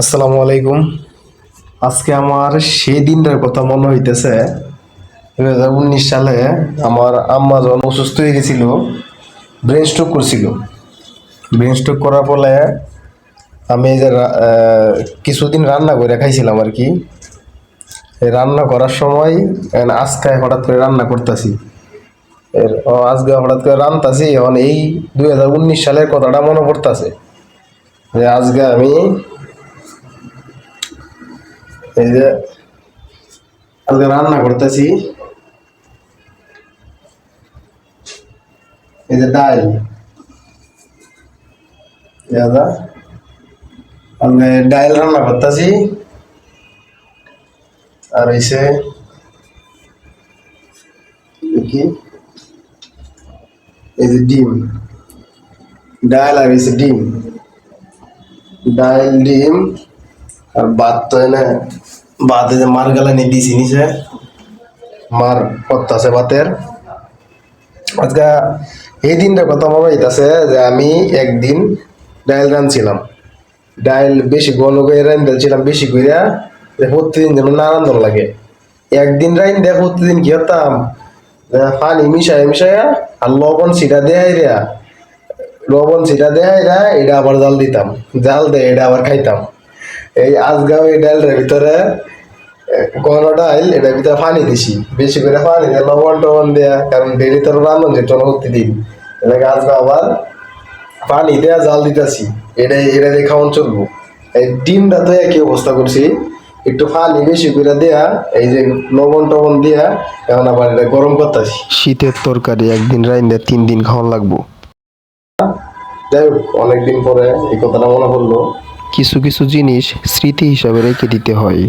আসসালামু আলাইকুম। আজকে আমার সেই দিনটার কথা মনে হইতেছে। 2019 সালে আমার আম্মা যখন অসুস্থ হয়ে গেছিল, ব্রেন স্ট্রোক করছিল। ব্রেন স্ট্রোক করার ফলে আমি এই যে কিছুদিন রান্না করে খাইছিলাম আর কি। এই রান্না করার সময় আজকে হঠাৎ করে রান্না করতেছি। আজকে হঠাৎ করে রান্তাছি, এখন এই 2019 সালের কথাটা মনে পড়তাছে যে আজকে আমি এই যে আজকে রান্না করতেছি, এই যে ডাল দাদা, আমি ডাল রান্না করতেছি। আর হইছে কি, এই যে ডিম, ডাল আর হইছে ডিম, ডাল ডিম আর ভাত তো এনে ভাত এই যে মার গালানি দিছি নিচে, মার করতেছে ভাতের। আজকে এই দিনটার কথা মনে হইতাছে যে আমি একদিন ডাল রাঁধছিলাম, ডাল বেশি ঘন করে রাঁধছিলাম, বেশি কইরা প্রতিদিন যেন না রান্ধন লাগে। একদিন রাইন্দা প্রতিদিন কি হতাম, পানি মিশায় মিশাইয়া আর লবণ ছিটা দেয়া এটা আবার জাল দিতাম, জাল দিয়ে এটা আবার খাইতাম। এই আজগাও এই ডালের ভিতরে ঘন ডাল, এটার ভিতরে পানি দিছি, বেশি করে পানি দিয়ে লবণ টবণ দেয়া, কারণ ডেলি তোর রান্ধন যেত না প্রতিদিন। এটাকে আজকে আবার পানি দেয়া জাল দিতেছি, এটা দিয়ে খাওয়ান চলবো। এই ডিমটা তো একই অবস্থা করছি, একটু পানি বেশি করে দেয়া, এই যে লবণ টবণ দিয়া এখন আবার এটা গরম করতেছি। শীতের তরকারি একদিন রাইন্দা 3 দিন খাওয়ান লাগবো। যাই হোক, অনেকদিন পরে এই কথাটা মনে পড়লো। কিছু কিছু জিনিস স্মৃতি হিসাবে রেখে দিতে হয়।